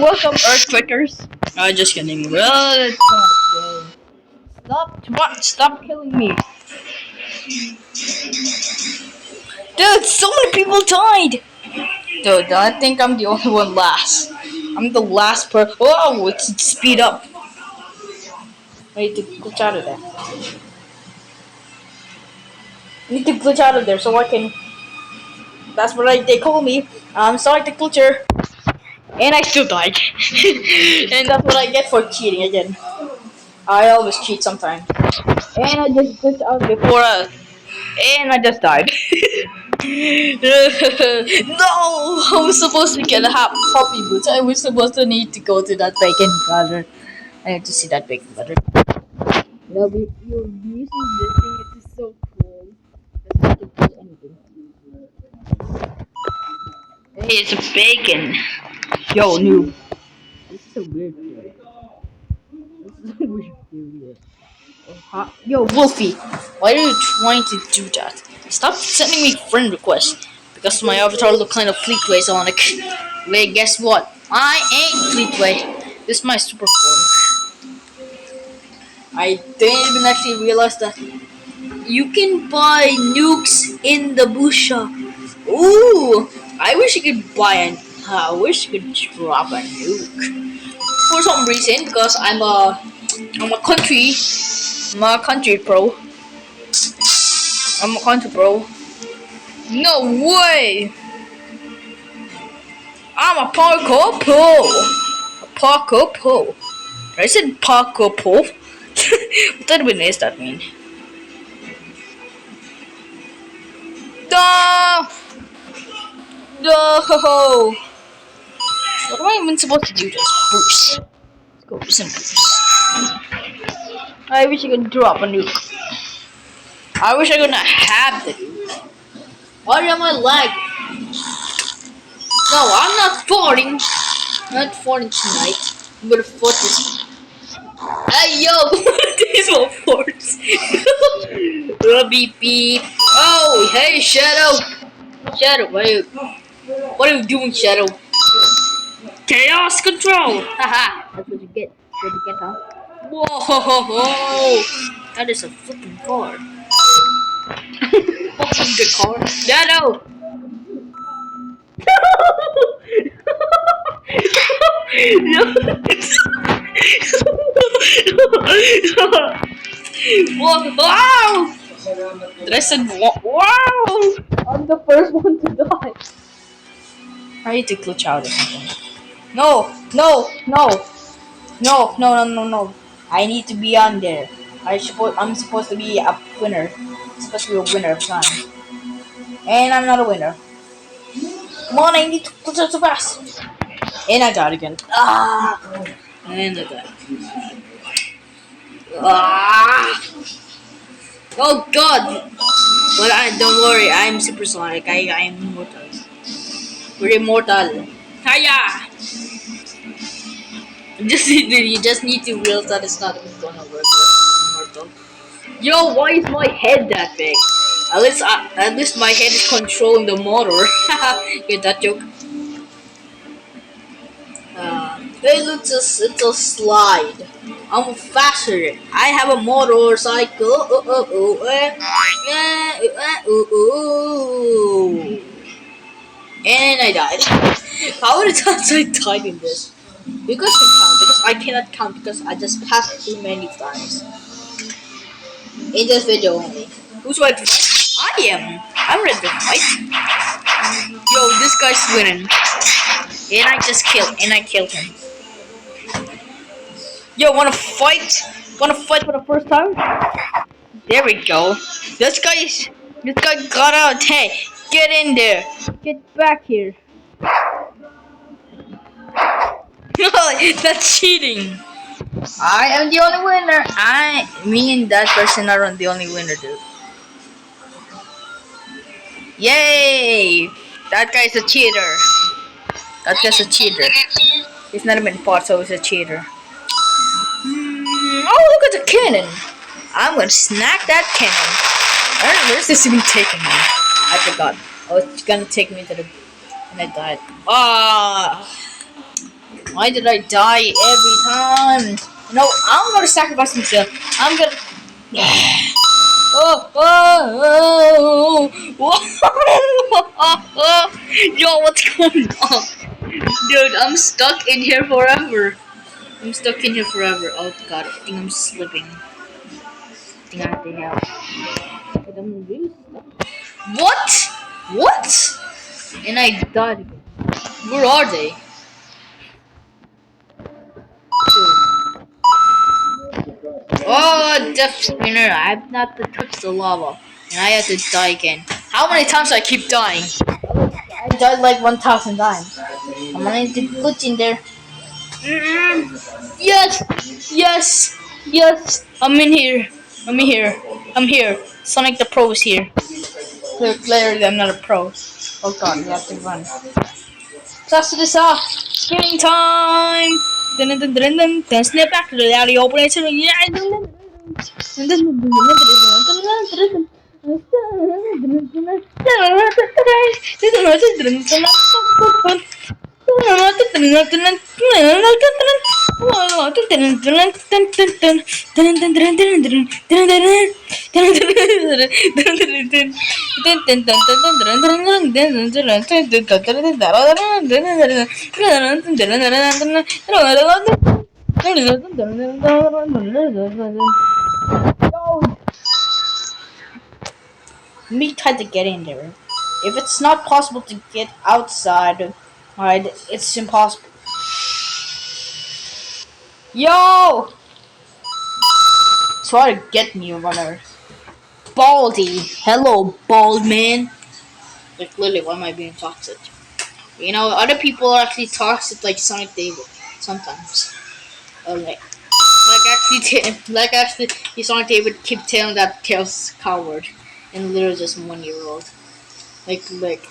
Welcome, Earthquakers. I'm just kidding. Well, stop! What? Stop killing me, dude! So many people died. Dude, I think I'm the only one last. I'm the last per. Oh, it's speed up. I need to glitch out of there. I need to glitch out of there so I can. That's what they call me. I'm sorry, the glitcher. And I still died. And that's what I get for cheating again. I always cheat sometimes. And I just glitched out before and I just died. No! I was supposed to get a happy boots. I was supposed to need to go to that bacon butter. I need to see that bacon butter. You're using this thing, it is so cool. Doesn't have to do anything. Hey, it's a bacon. Yo, noob. This is a weird dude. This is a weird dude. Yo, Wolfie, why are you trying to do that? Stop sending me friend requests. Because my avatar look kind of Fleetway Sonic. Wait, guess what? I ain't Fleetway. This is my super form. I didn't even actually realize that you can buy nukes in the bush shop. Ooh, I wish you could buy an. I wish you could drop a nuke. For some reason, because I'm a country pro. I'm a country pro. No way! I'm a parkour pro. A parkour pro. I said parkour pro. What does that mean? No! No! What am I even supposed to do? Just boost. Let's go for some boost. I wish I could drop a nuke. I wish I could not have the nuke. Why am I lagging? No, I'm not farting. I'm not farting tonight. I'm gonna fart this. Hey yo! These will farts. Beep beep. Oh, hey Shadow. Shadow, what are you doing, Shadow? Chaos control. Haha. That's what you get. What you get, huh? Whoa! That is a flipping car. Fucking good car. Shadow. Wow! Did I said wow? I'm the first one to die. I need to glitch out or something. No! No! I need to be on there. I'm supposed to be a winner. I'm supposed to be a winner of time. And I'm not a winner. Come on, I need to glitch out so fast. And I died again. Ah! And I died. Ah! Oh god! But don't worry, I'm supersonic. I'm immortal. We're immortal. Hiya! You just need to realize that it's not even gonna work. Immortal. Yo, why is my head that big? At least my head is controlling the motor. Get that joke? It's a slide. I'm faster. I have a motorcycle. And I died. How many times I died in this? You guys can count because I cannot count because I just passed too many times. In this video only. Who's ready to fight? I am. I'm ready to fight. Yo, this guy's winning. And I killed him. Yo, wanna fight? Wanna fight for the first time? There we go. This guy got out. Hey, get in there. Get back here. That's cheating. I am the only winner. Me and that person are the only winner, dude. Yay! That guy's a cheater. That's just a cheater. He's not even part, so he's a cheater. Oh, look at the cannon. I'm gonna snack that cannon. Where's this even taking me? I forgot. Oh, it's gonna take me to the And I died. Why did I die every time? No, I'm gonna sacrifice myself. I'm gonna. Yo, what's going on? Dude, I'm stuck in here forever. I'm stuck in here forever. Oh god, I think I'm slipping. I think I have to help. But I'm really stuck. What? What? And I died again. Where are they? Oh, Death Spinner. I have not touched the lava. And I have to die again. How many times do I keep dying? I died like 1,000 times. I'm gonna to glitch in there. Yes! Yes! Yes! I'm in here. I'm in here. I'm here. Sonic the Pro is here. Clearly, I'm not a pro. Oh god, we have to run. Faster this off! Spinning time! Dun dun dun dun dun dun. Snap back to the alley, open it to the. Me try to get in there. If it's not possible to get outside, alright, it's impossible. Yo! Try to get me, runner. Baldy. Hello, bald man. Like, literally, why am I being toxic? You know, other people are actually toxic, like Sonic David. Sometimes. Like actually, Sonic David keep telling that Tails coward. And literally just 1 year old. Like,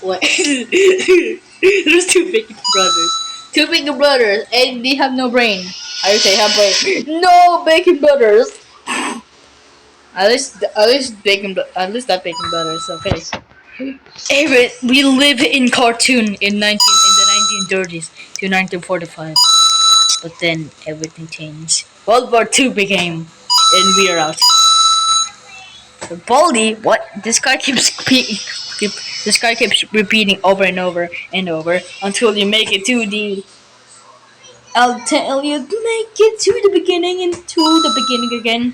what? There's two big brothers. Two big brothers, and they have no brain. I would say have brain. No bacon brothers. At least that bacon brothers. Okay. Hey, we live in cartoon in the 1930s to 1945. But then everything changed. World War II became, and we are out. But Baldy, what? This guy keeps repeating over and over and over until you make it to the. I'll tell you to make it to the beginning and to the beginning again.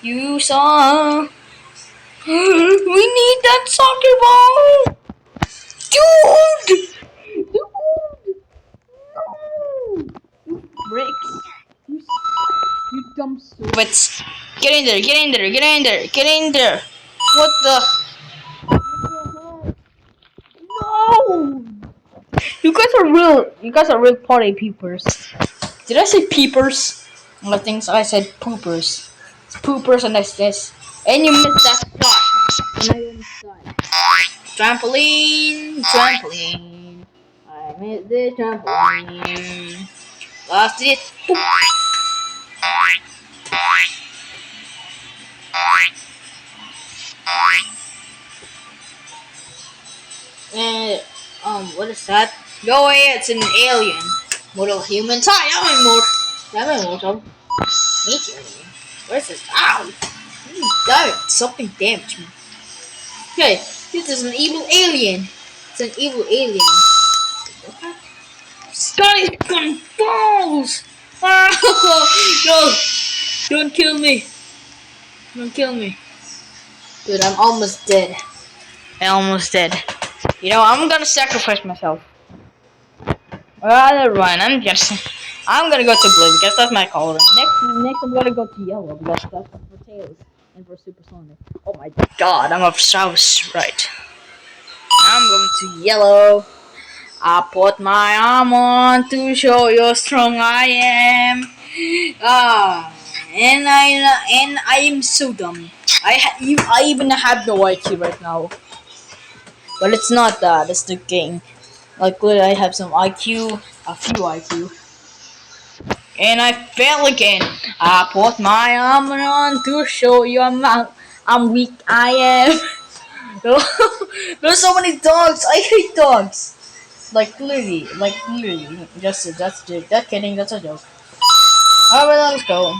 You saw. We need that soccer ball, dude. No. Bricks. You dumb stupid. Get in there, get in there, get in there, get in there. What the? No! You guys are real party peepers. Did I say peepers? I think I said poopers. It's poopers and that's this. And you missed that shot. And I didn't die. Trampoline, trampoline. I missed the trampoline. Lost it. And what is that? Go away, it's an alien. Mortal human. I'm immortal. Meet alien. What is this? Ow! Damn it, something damaged me. Okay, this is an evil alien. It's an evil alien. Sky's gun balls! No! Don't kill me. Don't kill me. Dude, I'm almost dead. I'm almost dead. You know, I'm gonna sacrifice myself. Well, never mind. I'm gonna go to blue because that's my color. Next, I'm gonna go to yellow because that's for Tails and for Supersonic. Oh my god, I'm of South right. I'm going to yellow. I put my arm on to show you how strong I am. And I am so dumb. I even have no IQ right now. But it's not that. It's the game. Like, literally, I have some IQ, a few IQ. And I fell again. I put my arm on to show you I'm weak. I am. There's so many dogs. I hate dogs. Literally. Just kidding. That's a joke. Alright, let's go.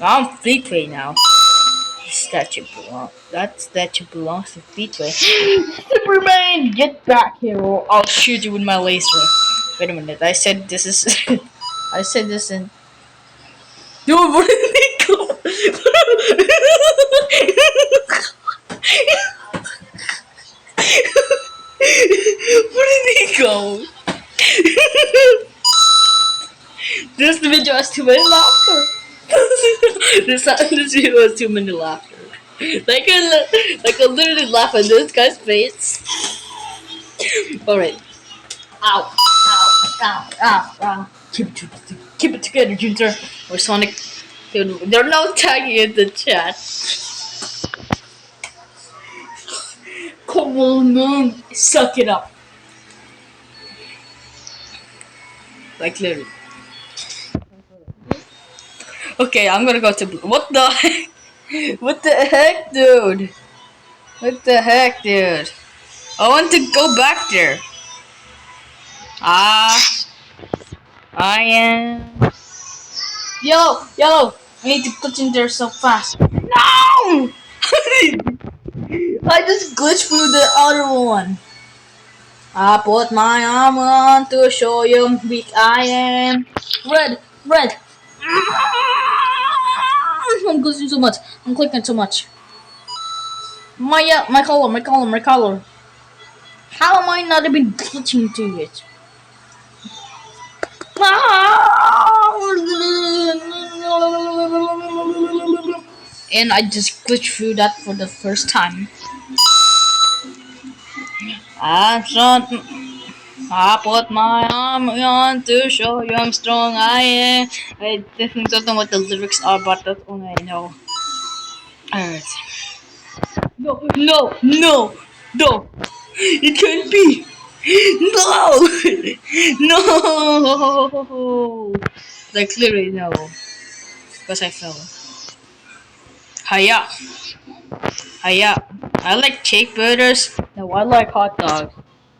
I'm Fleetway now. That statue belongs to Fleetway. Superman, get back here, or I'll shoot you with my laser. Wait a minute. I said this is. I said this in. Dude, where did they go? Where did he go? This video has too many laughter. This video has too many laughter. Like I literally laugh at this guy's face. Alright. Ow. Ow. Ow. Ow. Ow. Keep it together, Junter. Or Sonic. Dude, they're now tagging in the chat. Come on, man. Suck it up. Like literally. Okay, I'm gonna go to blue. What the heck? What the heck, dude? What the heck, dude? I want to go back there. I am. Yo! I need to put in there so fast. No! I just glitched through the other one. I put my arm on to show you how weak I am. Red. I'm glitching so much. I'm clicking so much. My color. How am I not even glitching to it? And I just glitched through that for the first time. I put my arm on to show you how strong I am. I definitely don't know what the lyrics are, but that's all I know. Alright. No! It can't be! No! Like clearly no. Because I fell. Hiya! I like cake burgers. No, I like hot dogs.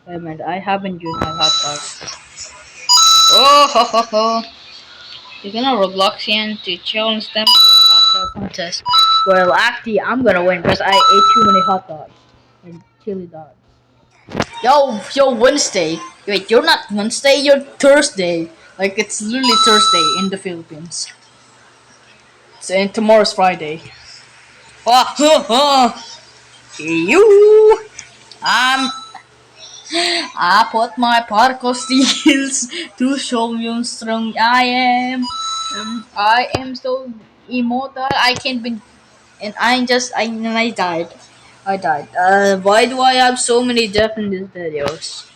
Wait a minute, I haven't used my hot dogs. Oh ho ho ho! You're gonna Robloxian to challenge them to a hot dog contest. Well, actually, I'm gonna win because I ate too many hot dogs and chili dogs. Yo, Wednesday. Wait, you're not Wednesday. You're Thursday. Like it's literally Thursday in the Philippines. So, and tomorrow's Friday. Oh. You. I put my parkour skills to show you how strong I am. I am so immortal. I can't be, and I died. Why do I have so many deaths in these videos?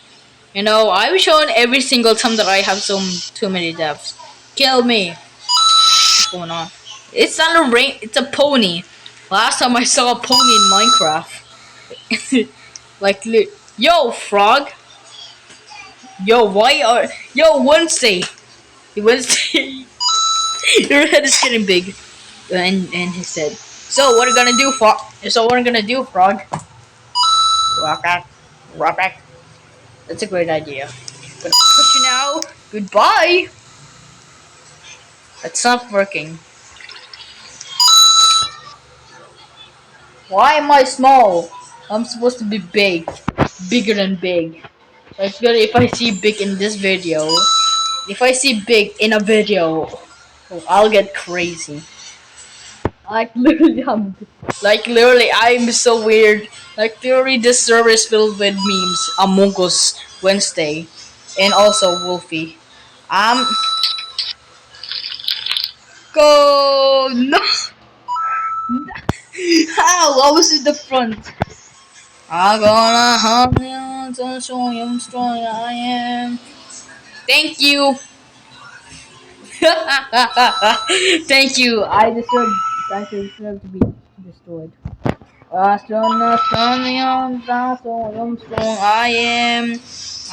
You know, I'm showing every single time that I have too many deaths. Kill me. What's going on? It's not a rain. It's a pony. Last time I saw a pony in Minecraft. Like, yo, frog. Yo, Wednesday. Wednesday. Your head is getting big. And he said, so what are you gonna do, frog? Rock back. That's a great idea. Gonna push you now. Goodbye. It's not working. Why am I small? I'm supposed to be big. Bigger than big. Like if I see big in this video. If I see big in a video, I'll get crazy. Like literally, I'm so weird. Like literally, this server is filled with memes. Among Us, Wednesday, and also Wolfie. Go no. How? I was in the front. I'm gonna hug you to show you how strong I am. Thank you. Thank you. I deserve to be destroyed. Strong I am.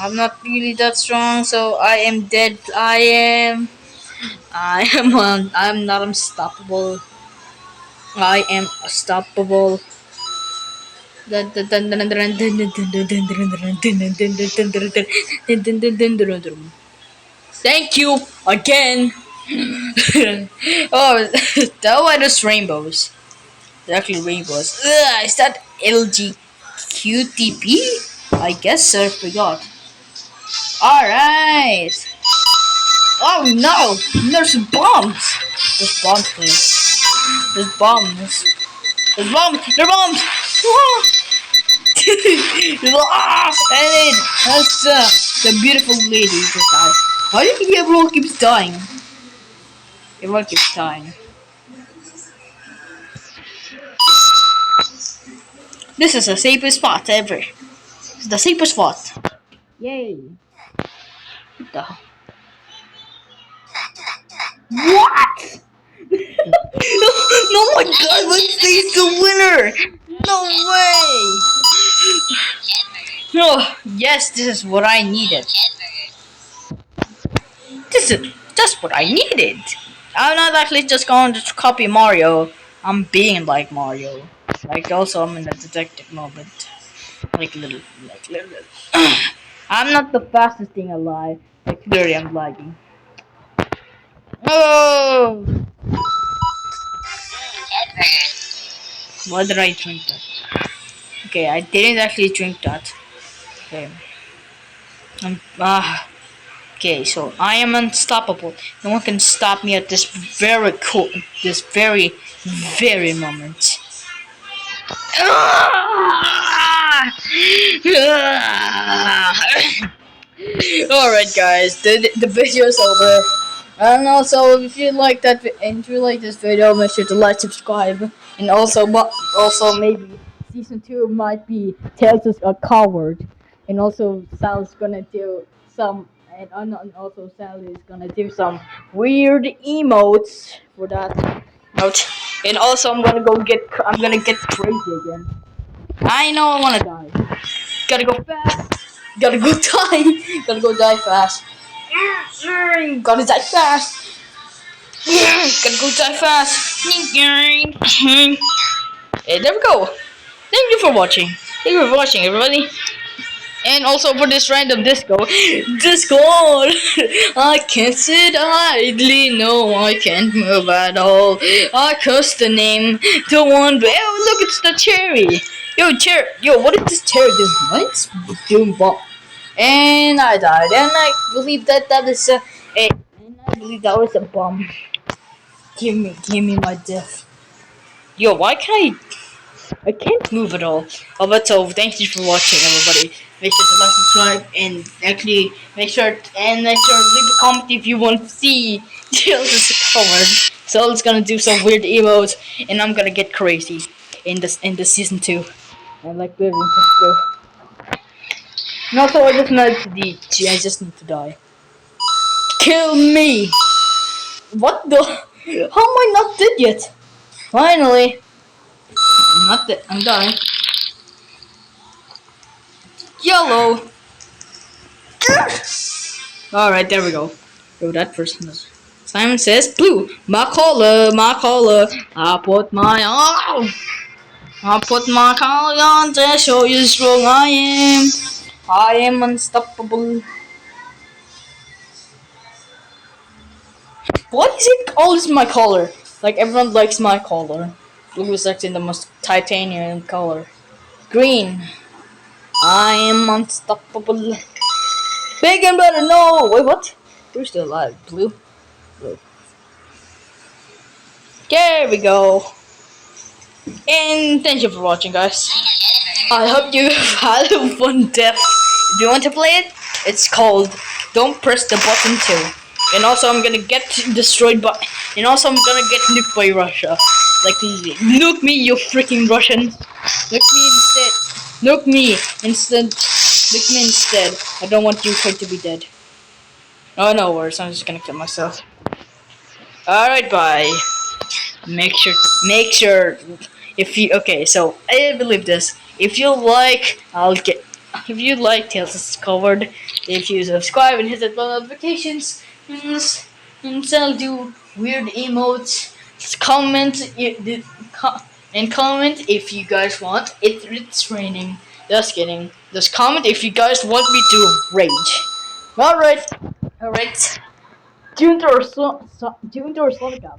I'm not really that strong, so I am dead. I'm not unstoppable. I am unstoppable. Thank you again. Oh, that was just rainbows. They're actually rainbows. Ugh, is that LGQTP? I guess I forgot. Alright. Oh no! There's bombs! There's bombs, please. There's bombs. There's bombs! There's bombs! Ah! Ah! And then that's the beautiful lady just died. Why do you think everyone keeps dying? Everyone keeps dying. This is the safest spot ever. It's the safest spot. Yay. What the? What? No, my god, Wednesday's the winner! No way! Oh, yes, this is what I needed. This is just what I needed. I'm not actually just going to copy Mario. I'm being like Mario. Like, also, I'm in a detective moment. Like little. I'm not the fastest thing alive. Like, clearly, I'm lagging. Oh! Why did I drink that? Okay, I didn't actually drink that. Okay. Okay, so I am unstoppable. No one can stop me at this very moment. Alright guys, the video is over. And also if you like if you like this video, make sure to like, subscribe, and also maybe season 2 might be Tails is a coward. And also Sal's gonna do some and also Sal is gonna do some weird emotes for that. Ouch. And also I'm gonna get crazy again. I know I wanna die. Gotta go fast. Gotta go die. Gotta go die fast. Gotta die fast. Gotta go die fast. Hey, there we go. Thank you for watching. Thank you for watching, everybody. And also for this random Discord, I can't sit idly, no, I can't move at all. I cursed the name, the one, oh look, it's the cherry. Yo, what is this cherry doing? What? Doing bomb. And I died, and I believe that is and I believe that was a bomb. Give me my death. Yo, why can't I can't move at all. Oh, but so thank you for watching, everybody. Make sure to like, subscribe, and actually make sure to leave a comment if you want to see Tails' cover. So it's gonna do some weird emotes, and I'm gonna get crazy in the season 2. And like weird in season 2. And also I just need to die. Kill me! What the? How am I not dead yet? Finally, I'm not dead. I'm dying. Yellow. Alright, there we go. Yo, that person is. Simon says blue. My collar. I put my collar on to show you strong I am. I am unstoppable. Why is it always my color? Like everyone likes my color. Blue is actually the most titanium color. Green. I am unstoppable. Big and better. No. Wait, what? We're still alive. Blue. There we go. And thank you for watching, guys. I hope you had a fun death. If you want to play it, it's called Don't Press the Button 2. And also I'm gonna get destroyed by, and also I'm gonna get nuked by Russia. Like, nuke me, you freaking Russians. Nuke me instead. Nuke me instead. Nuke me instead. I don't want Ukraine to be dead. Oh, no worries, I'm just gonna kill myself. Alright, bye. Make sure okay, so I believe this. If you like Tales is covered, if you subscribe and hit the bell notifications, and I'll do weird emotes, comment And comment if you guys want. It's raining. Just kidding. Just comment if you guys want me to rage. Alright. Alright. Junter or Sonic out.